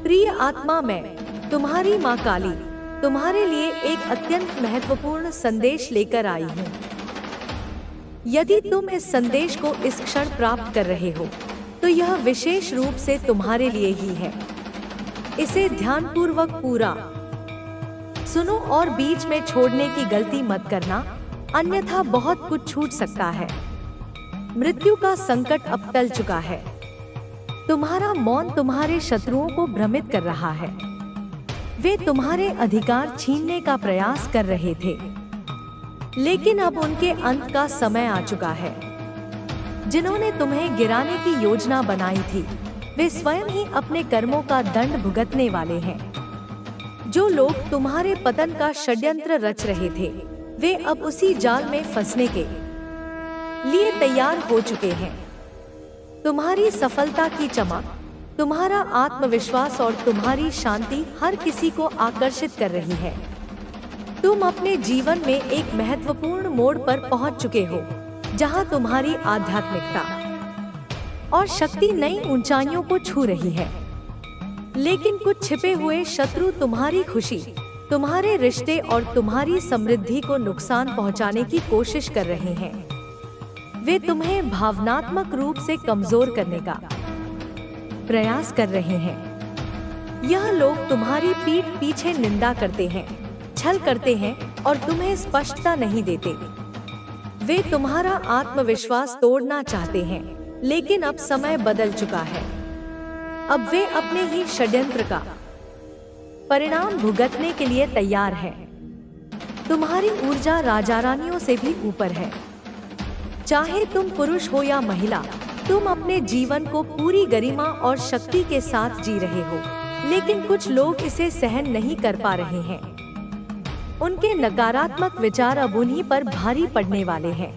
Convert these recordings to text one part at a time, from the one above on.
प्रिय आत्मा, मैं तुम्हारी माँ काली तुम्हारे लिए एक अत्यंत महत्वपूर्ण संदेश लेकर आई हूँ। यदि तुम इस संदेश को इस क्षण प्राप्त कर रहे हो तो यह विशेष रूप से तुम्हारे लिए ही है। इसे ध्यानपूर्वक पूरा सुनो और बीच में छोड़ने की गलती मत करना, अन्यथा बहुत कुछ छूट सकता है। मृत्यु का संकट अब टल चुका है। तुम्हारा मौन तुम्हारे शत्रुओं को भ्रमित कर रहा है। वे तुम्हारे अधिकार छीनने का प्रयास कर रहे थे, लेकिन अब उनके अंत का समय आ चुका है। जिन्होंने तुम्हें गिराने की योजना बनाई थी, वे स्वयं ही अपने कर्मों का दंड भुगतने वाले हैं। जो लोग तुम्हारे पतन का षड्यंत्र रच रहे थे, वे अब उसी जाल में फंसने के लिए तैयार हो चुके हैं। तुम्हारी सफलता की चमक, तुम्हारा आत्मविश्वास और तुम्हारी शांति हर किसी को आकर्षित कर रही है। तुम अपने जीवन में एक महत्वपूर्ण मोड़ पर पहुंच चुके हो, जहां तुम्हारी आध्यात्मिकता और शक्ति नई ऊंचाइयों को छू रही है। लेकिन कुछ छिपे हुए शत्रु तुम्हारी खुशी, तुम्हारे रिश्ते और तुम्हारी समृद्धि को नुकसान पहुंचाने की कोशिश कर रहे हैं। वे तुम्हें भावनात्मक रूप से कमजोर करने का प्रयास कर रहे हैं। यह लोग तुम्हारी पीठ पीछे निंदा करते हैं, छल करते हैं और तुम्हें स्पष्टता नहीं देते। वे तुम्हारा आत्मविश्वास तोड़ना चाहते हैं, लेकिन अब समय बदल चुका है। अब वे अपने ही षड्यंत्र का परिणाम भुगतने के लिए तैयार हैं। तुम्हारी ऊर्जा राजा रानियों से भी ऊपर है। चाहे तुम पुरुष हो या महिला, तुम अपने जीवन को पूरी गरिमा और शक्ति के साथ जी रहे हो, लेकिन कुछ लोग इसे सहन नहीं कर पा रहे हैं। उनके नकारात्मक विचार अब उन्हीं पर भारी पड़ने वाले हैं।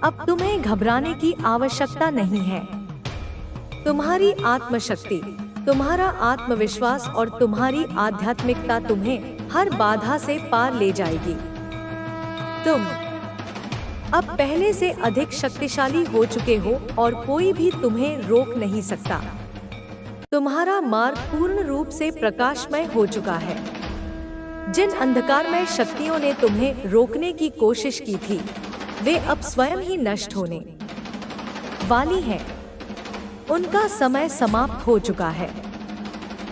अब तुम्हें घबराने की आवश्यकता नहीं है। तुम्हारी आत्मशक्ति, तुम्हारा आत्मविश्वास और तुम्हारी आध्यात्मिकता तुम्हें हर बाधा से पार ले जाएगी। तुम अब पहले से अधिक शक्तिशाली हो चुके हो और कोई भी तुम्हें रोक नहीं सकता। तुम्हारा मार्ग पूर्ण रूप से प्रकाशमय हो चुका है। जिन अंधकारमय शक्तियों ने तुम्हें रोकने की कोशिश की थी, वे अब स्वयं ही नष्ट होने वाली हैं। उनका समय समाप्त हो चुका है।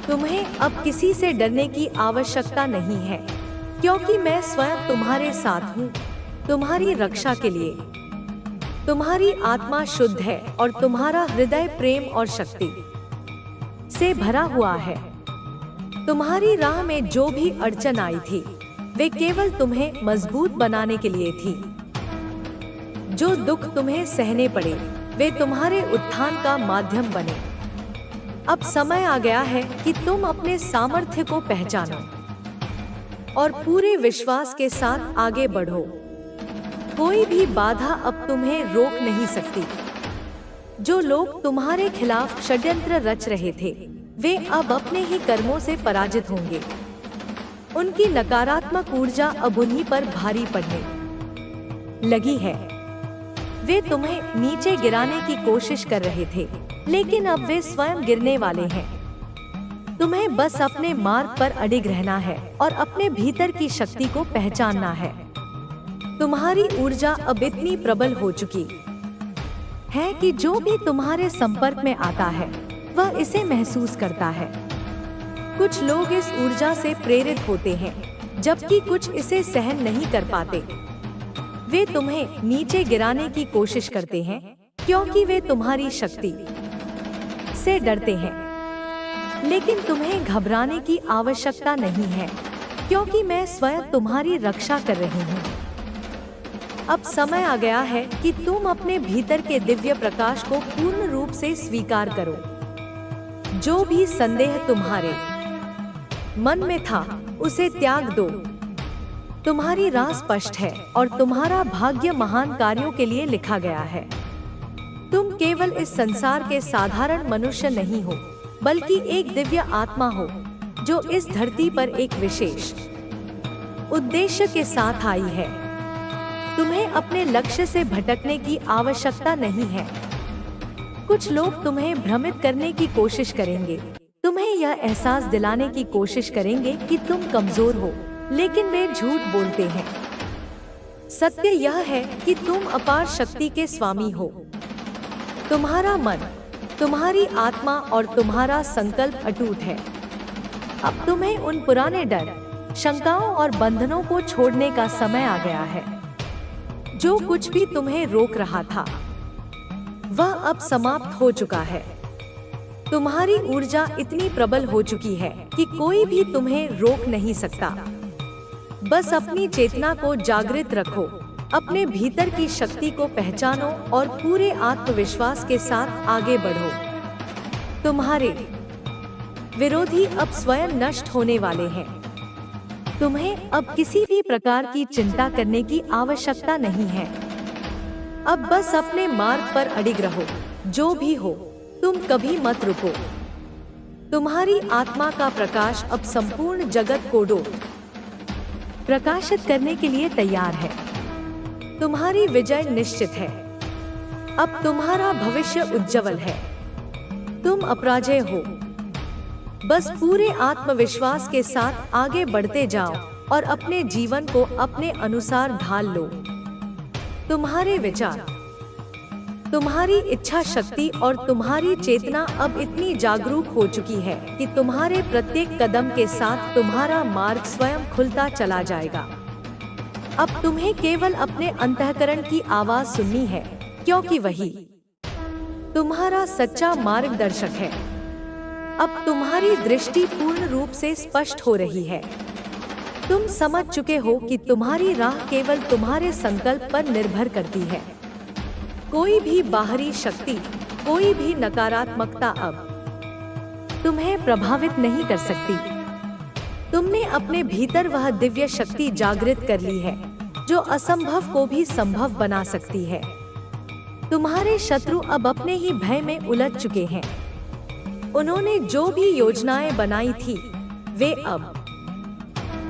तुम्हें अब किसी से डरने की आवश्यकता नहीं है, क्योंकि मैं स्वयं तुम्हारे साथ हूँ। तुम्हारी रक्षा के लिए तुम्हारी आत्मा शुद्ध है और तुम्हारा हृदय प्रेम और शक्ति से भरा हुआ है। तुम्हारी राह में जो भी अड़चन आई थी, वे केवल तुम्हें मजबूत बनाने के लिए थी। जो दुख तुम्हें सहने पड़े, वे तुम्हारे उत्थान का माध्यम बने। अब समय आ गया है कि तुम अपने सामर्थ्य को पहचानो और पूरे विश्वास के साथ आगे बढ़ो। कोई भी बाधा अब तुम्हें रोक नहीं सकती। जो लोग तुम्हारे खिलाफ षड्यंत्र रच रहे थे, वे अब अपने ही कर्मों से पराजित होंगे। उनकी नकारात्मक ऊर्जा अब उन्हीं पर भारी पड़ने लगी है। वे तुम्हें नीचे गिराने की कोशिश कर रहे थे, लेकिन अब वे स्वयं गिरने वाले हैं। तुम्हें बस अपने मार्ग पर अडिग रहना है और अपने भीतर की शक्ति को पहचानना है। तुम्हारी ऊर्जा अब इतनी प्रबल हो चुकी है कि जो भी तुम्हारे संपर्क में आता है, वह इसे महसूस करता है। कुछ लोग इस ऊर्जा से प्रेरित होते हैं, जबकि कुछ इसे सहन नहीं कर पाते। वे तुम्हें नीचे गिराने की कोशिश करते हैं, क्योंकि वे तुम्हारी शक्ति से डरते हैं। लेकिन तुम्हें घबराने की आवश्यकता नहीं है, क्योंकि मैं स्वयं तुम्हारी रक्षा कर रही हूँ। अब समय आ गया है कि तुम अपने भीतर के दिव्य प्रकाश को पूर्ण रूप से स्वीकार करो। जो भी संदेह तुम्हारे मन में था, उसे त्याग दो। तुम्हारी राह स्पष्ट है और तुम्हारा भाग्य महान कार्यों के लिए लिखा गया है। तुम केवल इस संसार के साधारण मनुष्य नहीं हो, बल्कि एक दिव्य आत्मा हो, जो इस धरती पर एक विशेष उद्देश्य के साथ आई है। तुम्हें अपने लक्ष्य से भटकने की आवश्यकता नहीं है। कुछ लोग तुम्हें भ्रमित करने की कोशिश करेंगे, तुम्हें यह एहसास दिलाने की कोशिश करेंगे कि तुम कमजोर हो, लेकिन वे झूठ बोलते हैं। सत्य यह है कि तुम अपार शक्ति के स्वामी हो। तुम्हारा मन, तुम्हारी आत्मा और तुम्हारा संकल्प अटूट है। अब तुम्हें उन पुराने डर, शंकाओं और बंधनों को छोड़ने का समय आ गया है। जो कुछ भी तुम्हें रोक रहा था वह अब समाप्त हो चुका है। तुम्हारी ऊर्जा इतनी प्रबल हो चुकी है कि कोई भी तुम्हें रोक नहीं सकता। बस अपनी चेतना को जागृत रखो, अपने भीतर की शक्ति को पहचानो और पूरे आत्मविश्वास के साथ आगे बढ़ो। तुम्हारे विरोधी अब स्वयं नष्ट होने वाले हैं। तुम्हें अब किसी भी प्रकार की चिंता करने की आवश्यकता नहीं है। अब बस अपने मार्ग पर अडिग रहो। जो भी हो, तुम कभी मत रुको। तुम्हारी आत्मा का प्रकाश अब संपूर्ण जगत को प्रकाशित करने के लिए तैयार है। तुम्हारी विजय निश्चित है। अब तुम्हारा भविष्य उज्जवल है। तुम अपराजय हो। बस पूरे आत्मविश्वास के साथ आगे बढ़ते जाओ और अपने जीवन को अपने अनुसार ढाल लो। तुम्हारे विचार, तुम्हारी इच्छा शक्ति और तुम्हारी चेतना अब इतनी जागरूक हो चुकी है कि तुम्हारे प्रत्येक कदम के साथ तुम्हारा मार्ग स्वयं खुलता चला जाएगा। अब तुम्हें केवल अपने अंतःकरण की आवाज सुननी है, क्योंकि वही तुम्हारा सच्चा मार्गदर्शक है। अब तुम्हारी दृष्टि पूर्ण रूप से स्पष्ट हो रही है। तुम समझ चुके हो कि तुम्हारी राह केवल तुम्हारे संकल्प पर निर्भर करती है। कोई भी बाहरी शक्ति, कोई भी नकारात्मकता अब तुम्हें प्रभावित नहीं कर सकती। तुमने अपने भीतर वह दिव्य शक्ति जागृत कर ली है जो असंभव को भी संभव बना सकती है। तुम्हारे शत्रु अब अपने ही भय में उलझ चुके हैं। उन्होंने जो भी योजनाएं बनाई थी वे अब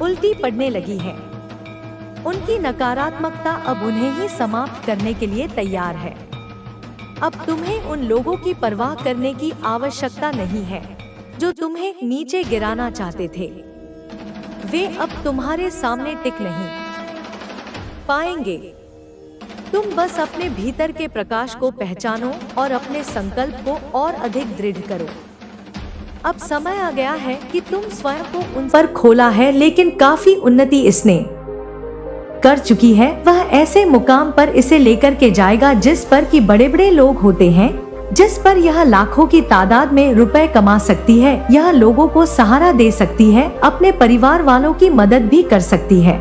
उल्टी पड़ने लगी हैं। उनकी नकारात्मकता अब उन्हें ही समाप्त करने के लिए तैयार है। अब तुम्हें उन लोगों की परवाह करने की आवश्यकता नहीं है जो तुम्हें नीचे गिराना चाहते थे। वे अब तुम्हारे सामने टिक नहीं पाएंगे। तुम बस अपने भीतर के प्रकाश को पहचानो और अपने संकल्प को और अधिक दृढ़ करो। अब समय आ गया है कि तुम स्वयं को उन पर खोला है, लेकिन काफी उन्नति इसने कर चुकी है। वह ऐसे मुकाम पर इसे लेकर के जाएगा जिस पर कि बड़े बड़े लोग होते हैं, जिस पर यह लाखों की तादाद में रुपए कमा सकती है। यह लोगों को सहारा दे सकती है, अपने परिवार वालों की मदद भी कर सकती है।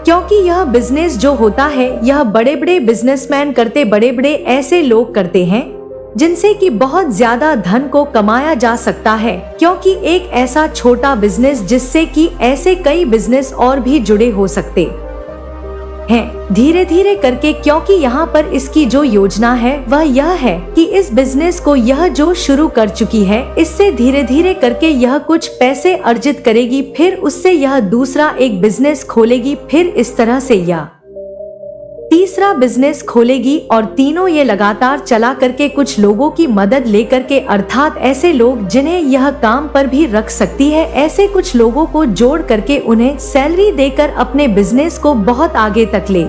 क्योंकि यह बिजनेस जो होता है यह बड़े बड़े बिजनेसमैन करते, बड़े बड़े ऐसे लोग करते हैं जिनसे कि बहुत ज्यादा धन को कमाया जा सकता है। क्योंकि एक ऐसा छोटा बिजनेस जिससे कि ऐसे कई बिजनेस और भी जुड़े हो सकते हैं धीरे धीरे करके। क्योंकि यहाँ पर इसकी जो योजना है वह यह है कि इस बिजनेस को यह जो शुरू कर चुकी है इससे धीरे धीरे करके यह कुछ पैसे अर्जित करेगी, फिर उससे यह दूसरा एक बिजनेस खोलेगी, फिर इस तरह से यह तीसरा बिजनेस खोलेगी और तीनों ये लगातार चला करके कुछ लोगों की मदद लेकर के, अर्थात ऐसे लोग जिन्हें यह काम पर भी रख सकती है, ऐसे कुछ लोगों को जोड़ करके उन्हें सैलरी देकर अपने बिजनेस को बहुत आगे तक ले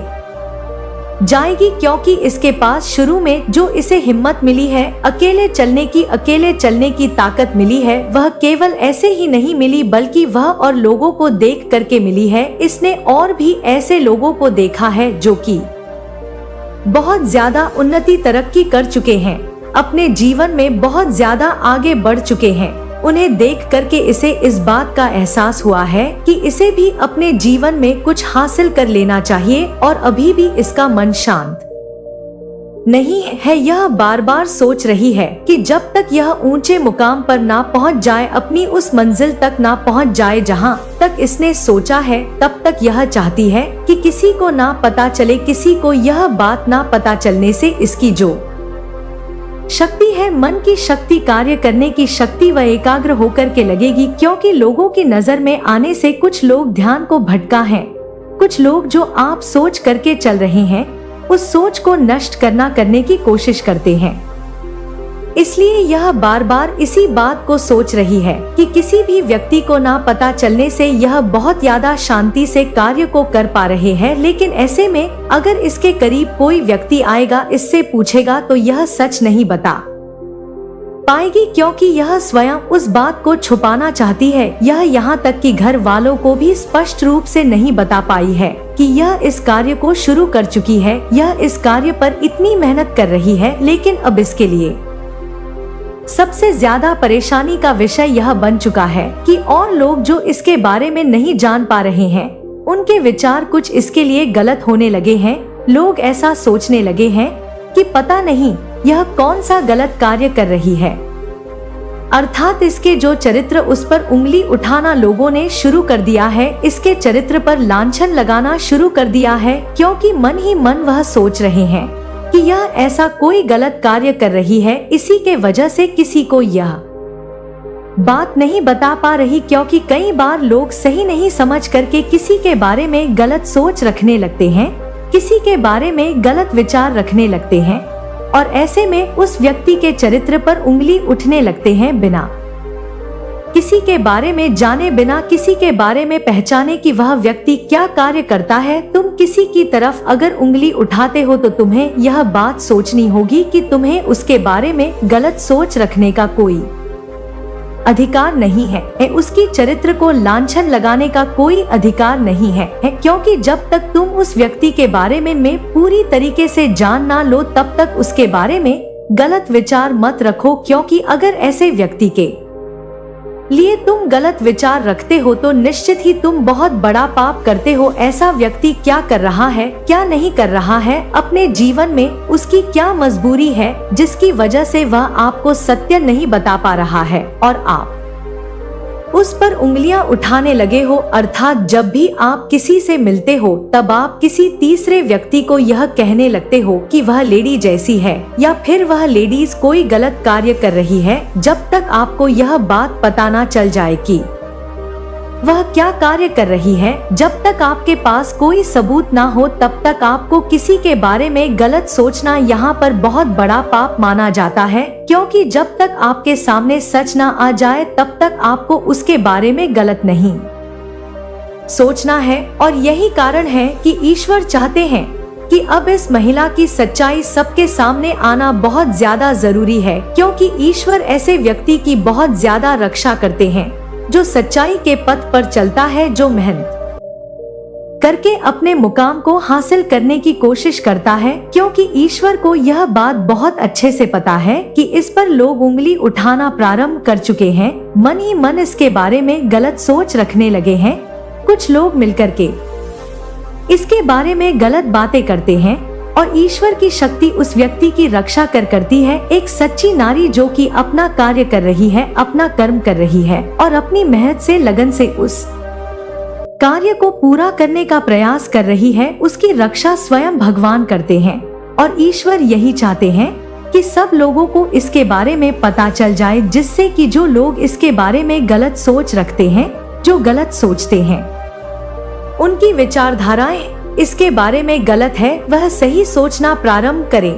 जाएगी। क्योंकि इसके पास शुरू में जो इसे हिम्मत मिली है अकेले चलने की ताकत मिली है, वह केवल ऐसे ही नहीं मिली बल्कि वह और लोगों को देख करके मिली है। इसने और भी ऐसे लोगों को देखा है जो कि बहुत ज्यादा उन्नति तरक्की कर चुके हैं, अपने जीवन में बहुत ज्यादा आगे बढ़ चुके हैं। उन्हें देख करके इसे इस बात का एहसास हुआ है कि इसे भी अपने जीवन में कुछ हासिल कर लेना चाहिए, और अभी भी इसका मन शांत नहीं है। यह बार बार सोच रही है कि जब तक यह ऊंचे मुकाम पर ना पहुंच जाए, अपनी उस मंजिल तक ना पहुंच जाए जहां तक इसने सोचा है, तब तक यह चाहती है कि किसी को ना पता चले, किसी को यह बात ना पता चलने से इसकी जो शक्ति है, मन की शक्ति, कार्य करने की शक्ति, वह एकाग्र होकर के लगेगी। क्योंकि लोगों की नजर में आने से कुछ लोग ध्यान को भटका है। कुछ लोग जो आप सोच करके चल रहे हैं उस सोच को नष्ट करने की कोशिश करते हैं। इसलिए यह बार बार इसी बात को सोच रही है कि किसी भी व्यक्ति को ना पता चलने से यह बहुत ज्यादा शांति से कार्य को कर पा रहे हैं। लेकिन ऐसे में अगर इसके करीब कोई व्यक्ति आएगा, इससे पूछेगा तो यह सच नहीं बता पाएगी, क्योंकि यह स्वयं उस बात को छुपाना चाहती है। यह यहाँ तक कि घर वालों को भी स्पष्ट रूप से नहीं बता पाई है कि यह इस कार्य को शुरू कर चुकी है। यह इस कार्य पर इतनी मेहनत कर रही है, लेकिन अब इसके लिए सबसे ज्यादा परेशानी का विषय यह बन चुका है कि और लोग जो इसके बारे में नहीं जान पा रहे हैं, उनके विचार कुछ इसके लिए गलत होने लगे हैं। लोग ऐसा सोचने लगे हैं कि पता नहीं यह कौन सा गलत कार्य कर रही है, अर्थात इसके जो चरित्र, उस पर उंगली उठाना लोगों ने शुरू कर दिया है। इसके चरित्र पर लांछन लगाना शुरू कर दिया है, क्योंकि मन ही मन वह सोच रहे हैं कि यह ऐसा कोई गलत कार्य कर रही है। इसी के वजह से किसी को यह बात नहीं बता पा रही, क्योंकि कई बार लोग सही नहीं समझ करके किसी के बारे में गलत सोच रखने लगते हैं, किसी के बारे में गलत विचार रखने लगते हैं, और ऐसे में उस व्यक्ति के चरित्र पर उंगली उठने लगते हैं, बिना किसी के बारे में जाने, बिना किसी के बारे में पहचाने कि वह व्यक्ति क्या कार्य करता है। तुम किसी की तरफ अगर उंगली उठाते हो तो तुम्हें यह बात सोचनी होगी कि तुम्हें उसके बारे में गलत सोच रखने का कोई अधिकार नहीं है। उसकी चरित्र को लांछन लगाने का कोई अधिकार नहीं है, क्योंकि जब तक तुम उस व्यक्ति के बारे में पूरी तरीके से जान ना लो, तब तक उसके बारे में गलत विचार मत रखो। क्योंकि अगर ऐसे व्यक्ति के लिए तुम गलत विचार रखते हो तो निश्चित ही तुम बहुत बड़ा पाप करते हो। ऐसा व्यक्ति क्या कर रहा है, क्या नहीं कर रहा है अपने जीवन में, उसकी क्या मजबूरी है जिसकी वजह से वह आपको सत्य नहीं बता पा रहा है और आप उस पर उंगलियां उठाने लगे हो। अर्थात जब भी आप किसी से मिलते हो तब आप किसी तीसरे व्यक्ति को यह कहने लगते हो कि वह लेडी जैसी है, या फिर वह लेडीज कोई गलत कार्य कर रही है। जब तक आपको यह बात पता ना चल जाए कि वह क्या कार्य कर रही है, जब तक आपके पास कोई सबूत ना हो, तब तक आपको किसी के बारे में गलत सोचना यहाँ पर बहुत बड़ा पाप माना जाता है। क्योंकि जब तक आपके सामने सच ना आ जाए तब तक आपको उसके बारे में गलत नहीं सोचना है। और यही कारण है कि ईश्वर चाहते हैं कि अब इस महिला की सच्चाई सबके सामने आना बहुत ज्यादा जरूरी है, क्योंकि ईश्वर ऐसे व्यक्ति की बहुत ज्यादा रक्षा करते हैं जो सच्चाई के पथ पर चलता है, जो मेहनत करके अपने मुकाम को हासिल करने की कोशिश करता है। क्योंकि ईश्वर को यह बात बहुत अच्छे से पता है कि इस पर लोग उंगली उठाना प्रारंभ कर चुके हैं, मन ही मन इसके बारे में गलत सोच रखने लगे हैं। कुछ लोग मिलकर के इसके बारे में गलत बातें करते हैं और ईश्वर की शक्ति उस व्यक्ति की रक्षा करती है। एक सच्ची नारी जो कि अपना कार्य कर रही है, अपना कर्म कर रही है और अपनी मेहनत से, लगन से उस कार्य को पूरा करने का प्रयास कर रही है, उसकी रक्षा स्वयं भगवान करते हैं। और ईश्वर यही चाहते हैं कि सब लोगों को इसके बारे में पता चल जाए, जिससे कि जो लोग इसके बारे में गलत सोच रखते हैं, जो गलत सोचते हैं, उनकी विचारधाराएं इसके बारे में गलत है, वह सही सोचना प्रारंभ करें।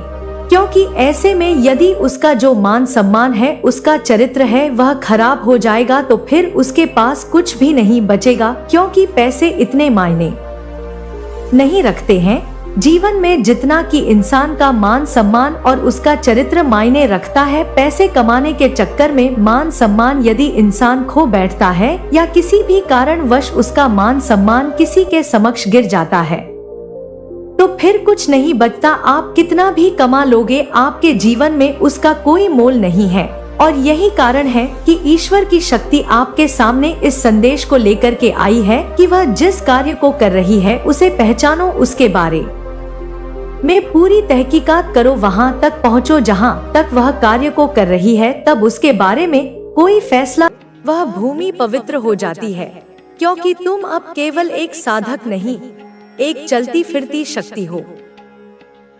क्योंकि ऐसे में यदि उसका जो मान सम्मान है, उसका चरित्र है, वह खराब हो जाएगा तो फिर उसके पास कुछ भी नहीं बचेगा। क्योंकि पैसे इतने मायने नहीं रखते हैं जीवन में जितना कि इंसान का मान सम्मान और उसका चरित्र मायने रखता है। पैसे कमाने के चक्कर में मान सम्मान यदि इंसान खो बैठता है या किसी भी कारणवश उसका मान सम्मान किसी के समक्ष गिर जाता है तो फिर कुछ नहीं बचता। आप कितना भी कमा लोगे, आपके जीवन में उसका कोई मोल नहीं है। और यही कारण है कि ईश्वर की शक्ति आपके सामने इस संदेश को लेकर के आई है कि वह जिस कार्य को कर रही है उसे पहचानो, उसके बारे में पूरी तहकीकात करो, वहां तक पहुंचो जहां तक वह कार्य को कर रही है, तब उसके बारे में कोई फैसला। वह भूमि पवित्र हो जाती है, क्योंकि तुम अब केवल एक साधक नहीं, एक चलती फिरती शक्ति हो।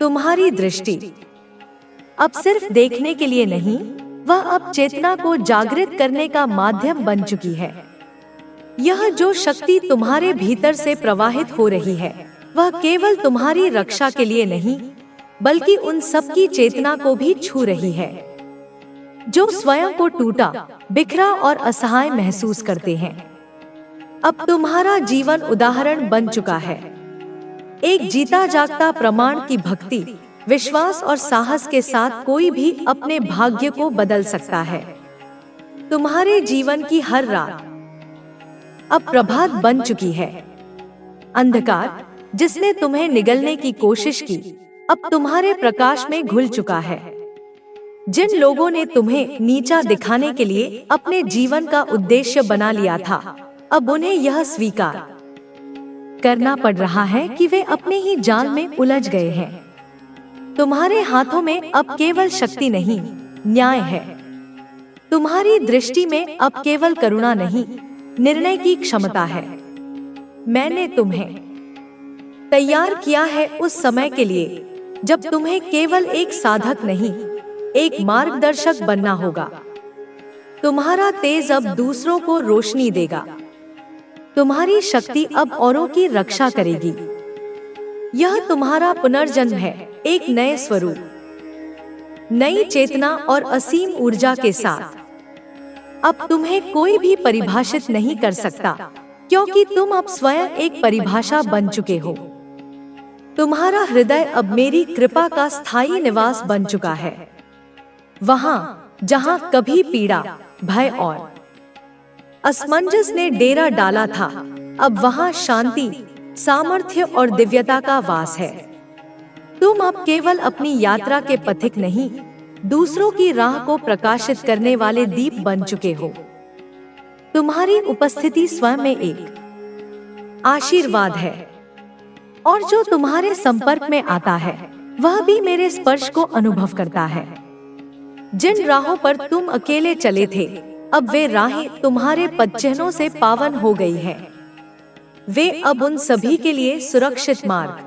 तुम्हारी दृष्टि अब सिर्फ देखने के लिए नहीं, वह अब चेतना को जागृत करने का माध्यम बन चुकी है। यह जो शक्ति तुम्हारे भीतर से प्रवाहित हो रही है, वह केवल तुम्हारी रक्षा के लिए नहीं, बल्कि उन सब की चेतना को भी छू रही है। जो स्वयं को टूटा, बिखरा और असहाय महसूस करते हैं। अब तुम्हारा जीवन उदाहरण बन चुका है, एक जीता जागता प्रमाण की भक्ति, विश्वास और साहस के साथ कोई भी अपने भाग्य को बदल सकता है। तुम्हारे जीवन की हर रात अब प्रभात बन चुकी है। अंधकार जिसने तुम्हें निगलने की कोशिश की, अब तुम्हारे प्रकाश में घुल चुका है। जिन लोगों ने तुम्हें नीचा दिखाने के लिए अपने जीवन का उद्देश्य बना लिया था, अब उन्हें यह स्वीकार करना पड़ रहा है कि वे अपने ही जाल में उलझ गए हैं। तुम्हारे हाथों में अब केवल शक्ति नहीं, न्याय है। तुम्हारी दृष्टि में अब केवल करुणा नहीं, निर्णय की क्षमता है। मैंने तुम्हें तैयार किया है उस समय के लिए जब तुम्हें केवल एक साधक नहीं, एक मार्गदर्शक बनना होगा। तुम्हारा तेज अब दूसरों को रोशनी देगा। तुम्हारी शक्ति अब औरों की रक्षा करेगी। यह तुम्हारा पुनर्जन्म है, एक नए स्वरूप, नई चेतना और असीम ऊर्जा के साथ। अब तुम्हें कोई भी परिभाषित नहीं कर सकता, क्योंकि तुम अब स्वयं एक परिभाषा बन चुके हो। तुम्हारा हृदय अब मेरी कृपा का स्थायी निवास बन चुका है। वहां जहां कभी पीड़ा, भय और असमंजस ने डेरा डाला था, अब वहां शांति, सामर्थ्य और दिव्यता का वास है। तुम अब केवल अपनी यात्रा के पथिक नहीं, दूसरों की राह को प्रकाशित करने वाले दीप बन चुके हो। तुम्हारी उपस्थिति स्वयं में एक आशीर्वाद है, और जो तुम्हारे संपर्क में आता है वह भी मेरे स्पर्श को अनुभव करता है। जिन राहों पर तुम अकेले चले थे, अब वे राहें तुम्हारे पदचिह्नों से पावन हो गई हैं। वे अब उन सभी के लिए सुरक्षित मार्ग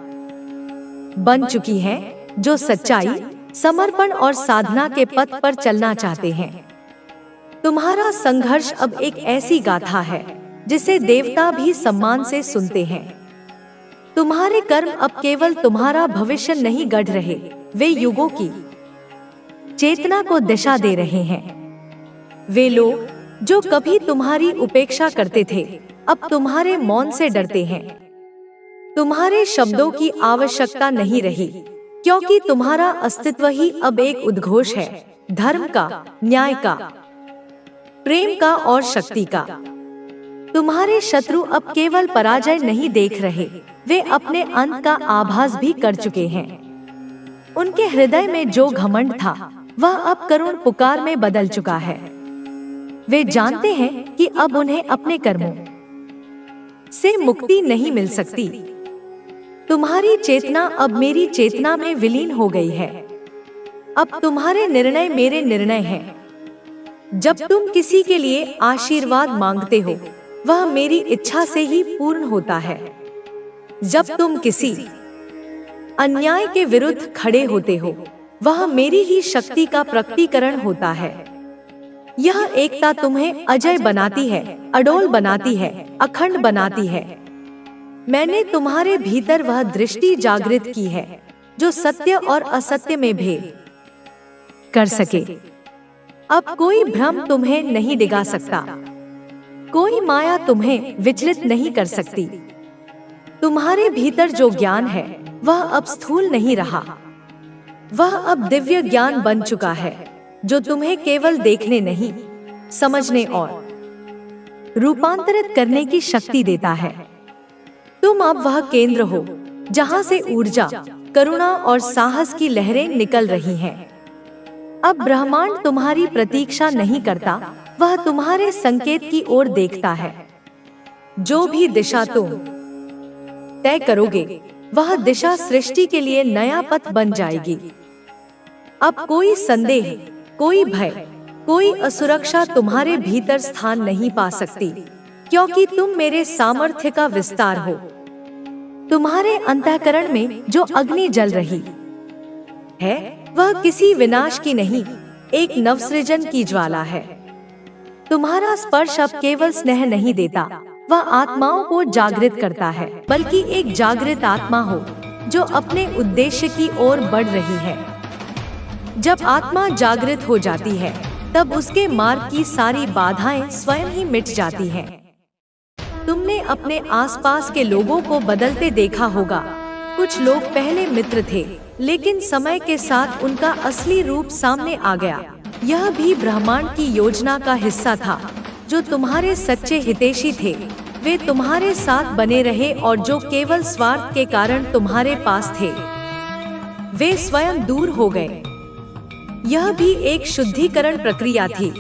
बन चुकी हैं जो सच्चाई, समर्पण और साधना के पथ पर चलना चाहते हैं। तुम्हारा संघर्ष अब एक ऐसी गाथा है जिसे देवता भी सम्मान से सुनते हैं। तुम्हारे कर्म अब केवल तुम्हारा भविष्य नहीं गढ़ रहे, वे युगों की चेतना को दिशा दे रहे हैं। वे लोग जो कभी तुम्हारी उपेक्षा करते थे, अब तुम्हारे मौन से डरते हैं। तुम्हारे शब्दों की आवश्यकता नहीं रही, क्योंकि तुम्हारा अस्तित्व ही अब एक उद्घोष है, धर्म का, न्याय का, प्रेम का और शक्ति का। तुम्हारे शत्रु अब केवल पराजय नहीं देख रहे, वे अपने अंत का आभास भी कर चुके हैं। उनके हृदय में जो घमंड था, वह अब करुण पुकार में बदल चुका है। वे जानते हैं कि अब उन्हें अपने कर्मों से मुक्ति नहीं मिल सकती। तुम्हारी चेतना अब मेरी चेतना में विलीन हो गई है। अब तुम्हारे निर्णय मेरे निर्णय हैं। जब तुम किसी के लिए आशीर्वाद मांगते हो, वह मेरी इच्छा से ही पूर्ण होता है। जब तुम किसी अन्याय के विरुद्ध खड़े होते हो, वह मेरी ही शक्ति का प्रकटीकरण होता है। यह एकता तुम्हें अजय बनाती है, अडोल बनाती है, अखंड बनाती है। मैंने तुम्हारे भीतर वह दृष्टि जागृत की है जो सत्य और असत्य में भेद कर सके। अब कोई भ्रम तुम्हें नहीं डिगा सकता, कोई माया तुम्हें विचलित नहीं कर सकती। तुम्हारे भीतर जो ज्ञान है, वह अब स्थूल नहीं रहा, वह अब दिव्य ज्ञान बन चुका है, जो तुम्हें केवल देखने नहीं, समझने और रूपांतरित करने की शक्ति देता है। तुम अब वह केंद्र हो जहां से ऊर्जा, करुणा और साहस की लहरें निकल रही हैं। अब ब्रह्मांड तुम्हारी प्रतीक्षा नहीं करता, वह तुम्हारे संकेत की ओर देखता है। जो भी दिशा तुम तय करोगे, वह दिशा सृष्टि के लिए नया पथ बन जाएगी। अब कोई संदेह, कोई भय, कोई असुरक्षा तुम्हारे भीतर स्थान नहीं पा सकती, क्योंकि तुम मेरे सामर्थ्य का विस्तार हो। तुम्हारे अंतःकरण में जो अग्नि जल रही है, वह किसी विनाश की नहीं, एक नवसृजन की ज्वाला है। तुम्हारा स्पर्श अब केवल स्नेह नहीं देता, वह आत्माओं को जागृत करता है, बल्कि एक जागृत आत्मा हो जो अपने उद्देश्य की ओर बढ़ रही है। जब आत्मा जागृत हो जाती है, तब उसके मार्ग की सारी बाधाएं स्वयं ही मिट जाती हैं। तुमने अपने आसपास के लोगों को बदलते देखा होगा। कुछ लोग पहले मित्र थे, लेकिन समय के साथ उनका असली रूप सामने आ गया। यह भी ब्रह्मांड की योजना का हिस्सा था। जो तुम्हारे सच्चे हितैषी थे, वे तुम्हारे साथ बने रहे, और जो केवल स्वार्थ के कारण तुम्हारे पास थे, वे स्वयं दूर हो गए। यह भी एक शुद्धिकरण प्रक्रिया थी,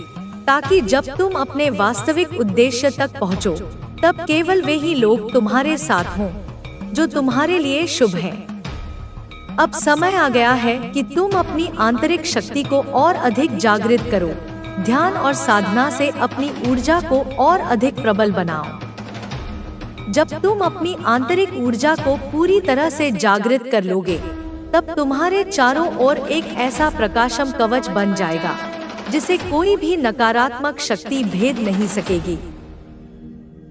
ताकि जब तुम अपने वास्तविक उद्देश्य तक पहुंचो, तब केवल वे ही लोग तुम्हारे साथ हों जो तुम्हारे लिए शुभ हैं। अब समय आ गया है कि तुम अपनी आंतरिक शक्ति को और अधिक जागृत करो। ध्यान और साधना से अपनी ऊर्जा को और अधिक प्रबल बनाओ। जब तुम अपनी आंतरिक ऊर्जा को पूरी तरह से जागृत कर लोगे, तब तुम्हारे चारों ओर एक ऐसा प्रकाशम कवच बन जाएगा जिसे कोई भी नकारात्मक शक्ति भेद नहीं सकेगी।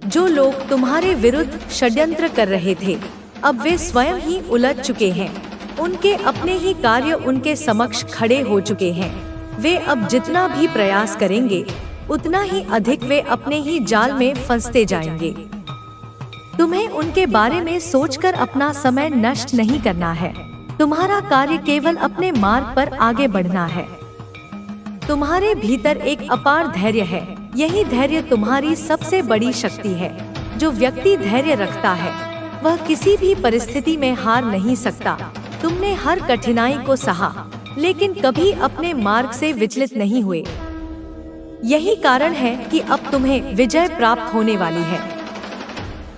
जो लोग तुम्हारे विरुद्ध षड्यंत्र कर रहे थे, अब वे स्वयं ही उलझ चुके हैं। उनके अपने ही कार्य उनके समक्ष खड़े हो चुके हैं। वे अब जितना भी प्रयास करेंगे, उतना ही अधिक वे अपने ही जाल में फंसते जाएंगे। तुम्हें उनके बारे में सोचकर अपना समय नष्ट नहीं करना है। तुम्हारा कार्य केवल अपने मार्ग पर आगे बढ़ना है। तुम्हारे भीतर एक अपार धैर्य है। यही धैर्य तुम्हारी सबसे बड़ी शक्ति है। जो व्यक्ति धैर्य रखता है, वह किसी भी परिस्थिति में हार नहीं सकता। तुमने हर कठिनाई को सहा, लेकिन कभी अपने मार्ग से विचलित नहीं हुए। यही कारण है कि अब तुम्हें विजय प्राप्त होने वाली है।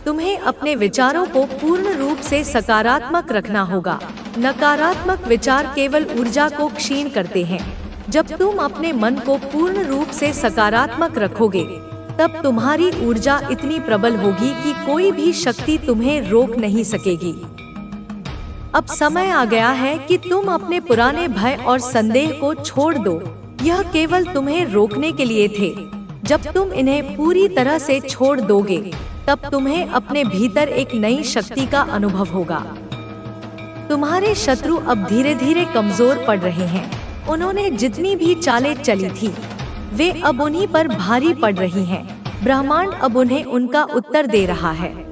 तुम्हें अपने विचारों को पूर्ण रूप से सकारात्मक रखना होगा। नकारात्मक विचार केवल ऊर्जा को क्षीण करते हैं। जब तुम अपने मन को पूर्ण रूप से सकारात्मक रखोगे, तब तुम्हारी ऊर्जा इतनी प्रबल होगी कि कोई भी शक्ति तुम्हें रोक नहीं सकेगी। अब समय आ गया है कि तुम अपने पुराने भय और संदेह को छोड़ दो। यह केवल तुम्हें रोकने के लिए थे। जब तुम इन्हें पूरी तरह से छोड़ दोगे, तब तुम्हें अपने भीतर एक नई शक्ति का अनुभव होगा। तुम्हारे शत्रु अब धीरे धीरे कमजोर पड़ रहे हैं। उन्होंने जितनी भी चालें चली थी, वे अब उन्हीं पर भारी पड़ रही हैं। ब्रह्मांड अब उन्हें उनका उत्तर दे रहा है।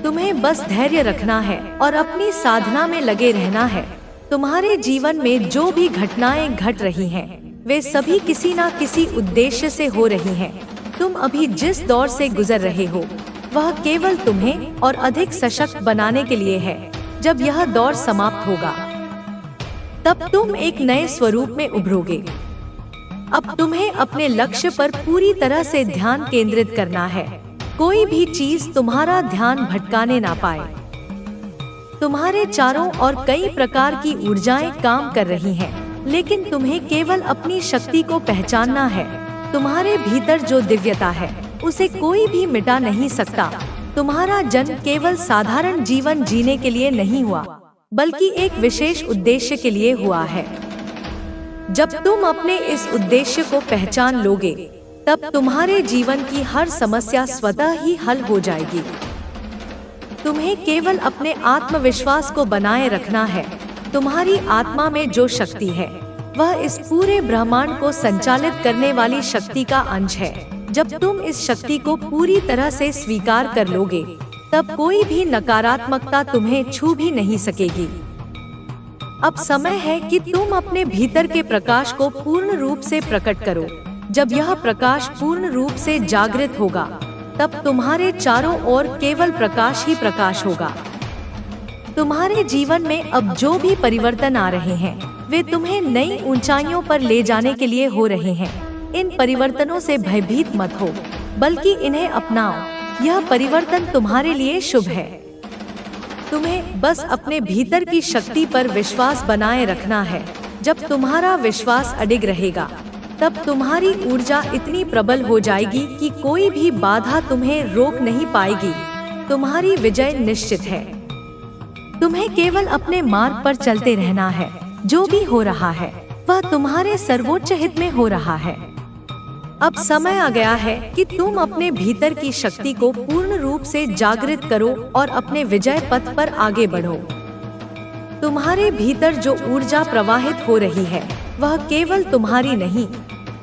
तुम्हें बस धैर्य रखना है और अपनी साधना में लगे रहना है। तुम्हारे जीवन में जो भी घटनाएं घट रही हैं, वे सभी किसी न किसी उद्देश्य से हो रही हैं। तुम अभी जिस दौर से गुजर रहे हो, वह केवल तुम्हें और अधिक सशक्त बनाने के लिए है। जब यह दौर समाप्त होगा, तब तुम एक नए स्वरूप में उभरोगे। अब तुम्हें अपने लक्ष्य पर पूरी तरह से ध्यान केंद्रित करना है। कोई भी चीज तुम्हारा ध्यान भटकाने ना पाए। तुम्हारे चारों ओर कई प्रकार की ऊर्जाएं काम कर रही हैं, लेकिन तुम्हें केवल अपनी शक्ति को पहचानना है। तुम्हारे भीतर जो दिव्यता है, उसे कोई भी मिटा नहीं सकता। तुम्हारा जन्म केवल साधारण जीवन जीने के लिए नहीं हुआ, बल्कि एक विशेष उद्देश्य के लिए हुआ है। जब तुम अपने इस उद्देश्य को पहचान लोगे, तब तुम्हारे जीवन की हर समस्या स्वतः ही हल हो जाएगी। तुम्हें केवल अपने आत्मविश्वास को बनाए रखना है। तुम्हारी आत्मा में जो शक्ति है, वह इस पूरे ब्रह्मांड को संचालित करने वाली शक्ति का अंश है। जब तुम इस शक्ति को पूरी तरह से स्वीकार कर लोगे, तब कोई भी नकारात्मकता तुम्हें छू भी नहीं सकेगी। अब समय है कि तुम अपने भीतर के प्रकाश को पूर्ण रूप से प्रकट करो। जब यह प्रकाश पूर्ण रूप से जागृत होगा, तब तुम्हारे चारों ओर केवल प्रकाश ही प्रकाश होगा। तुम्हारे जीवन में अब जो भी परिवर्तन आ रहे हैं, वे तुम्हें नई ऊंचाइयों पर ले जाने के लिए हो रहे हैं। इन परिवर्तनों से भयभीत मत हो, बल्कि इन्हें अपनाओ। यह परिवर्तन तुम्हारे लिए शुभ है। तुम्हें बस अपने भीतर की शक्ति पर विश्वास बनाए रखना है। जब तुम्हारा विश्वास अडिग रहेगा, तब तुम्हारी ऊर्जा इतनी प्रबल हो जाएगी कि कोई भी बाधा तुम्हें रोक नहीं पाएगी। तुम्हारी विजय निश्चित है। तुम्हें केवल अपने मार्ग पर चलते रहना है। जो भी हो रहा है, वह तुम्हारे सर्वोच्च हित में हो रहा है। अब समय आ गया है कि तुम अपने भीतर की शक्ति को पूर्ण रूप से जागृत करो और अपने विजय पथ पर आगे बढ़ो। तुम्हारे भीतर जो ऊर्जा प्रवाहित हो रही है, वह केवल तुम्हारी नहीं,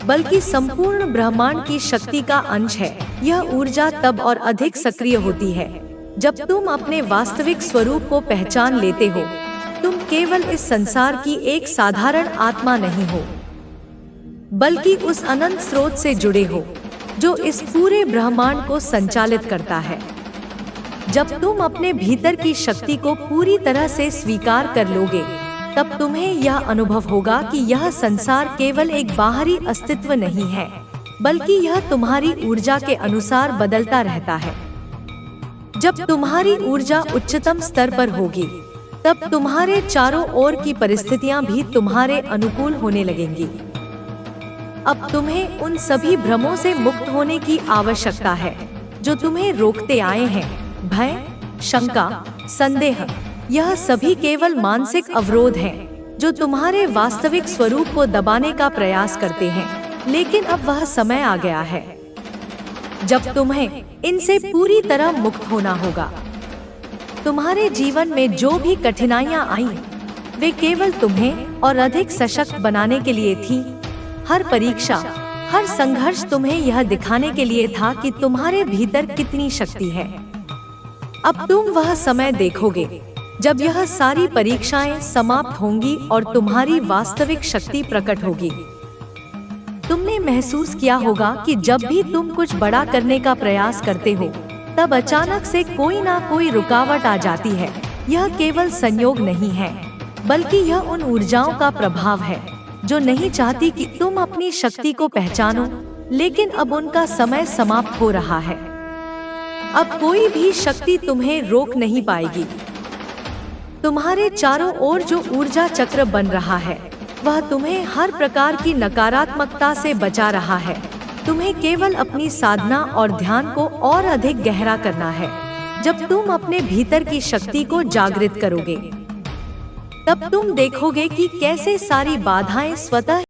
बल्कि संपूर्ण ब्रह्मांड की शक्ति का अंश है। यह ऊर्जा तब और अधिक सक्रिय होती है जब तुम अपने वास्तविक स्वरूप को पहचान लेते हो। तुम केवल इस संसार की एक साधारण आत्मा नहीं हो, बल्कि उस अनंत स्रोत से जुड़े हो जो इस पूरे ब्रह्मांड को संचालित करता है। जब तुम अपने भीतर की शक्ति को पूरी तरह से स्वीकार कर लोगे, तब तुम्हें यह अनुभव होगा कि यह संसार केवल एक बाहरी अस्तित्व नहीं है, बल्कि यह तुम्हारी ऊर्जा के अनुसार बदलता रहता है। जब तुम्हारी ऊर्जा उच्चतम स्तर पर होगी, तब तुम्हारे चारों ओर की परिस्थितियां भी तुम्हारे अनुकूल होने लगेंगी। अब तुम्हें उन सभी भ्रमों से मुक्त होने की आवश्यकता है जो तुम्हें रोकते आए हैं। भय, शंका, संदेह, यह सभी केवल मानसिक अवरोध हैं जो तुम्हारे वास्तविक स्वरूप को दबाने का प्रयास करते हैं। लेकिन अब वह समय आ गया है जब तुम्हें इनसे पूरी तरह मुक्त होना होगा। तुम्हारे जीवन में जो भी कठिनाइयां आईं, वे केवल तुम्हें और अधिक सशक्त बनाने के लिए थी। हर परीक्षा, हर संघर्ष तुम्हें यह दिखाने के लिए था कि तुम्हारे भीतर कितनी शक्ति है। अब तुम वह समय देखोगे जब यह सारी परीक्षाएं समाप्त होंगी और तुम्हारी वास्तविक शक्ति प्रकट होगी। तुमने महसूस किया होगा कि जब भी तुम कुछ बड़ा करने का प्रयास करते हो, तब अचानक से कोई ना कोई रुकावट आ जाती है। यह केवल संयोग नहीं है, बल्कि यह उन ऊर्जाओं का प्रभाव है जो नहीं चाहती कि तुम अपनी शक्ति को पहचानो। लेकिन अब उनका समय समाप्त हो रहा है। अब कोई भी शक्ति तुम्हें रोक नहीं पाएगी। तुम्हारे चारों ओर जो ऊर्जा चक्र बन रहा है, वह तुम्हें हर प्रकार की नकारात्मकता से बचा रहा है। तुम्हें केवल अपनी साधना और ध्यान को और अधिक गहरा करना है। जब तुम अपने भीतर की शक्ति को जागृत करोगे, तब तुम देखोगे कि कैसे सारी बाधाएं स्वतः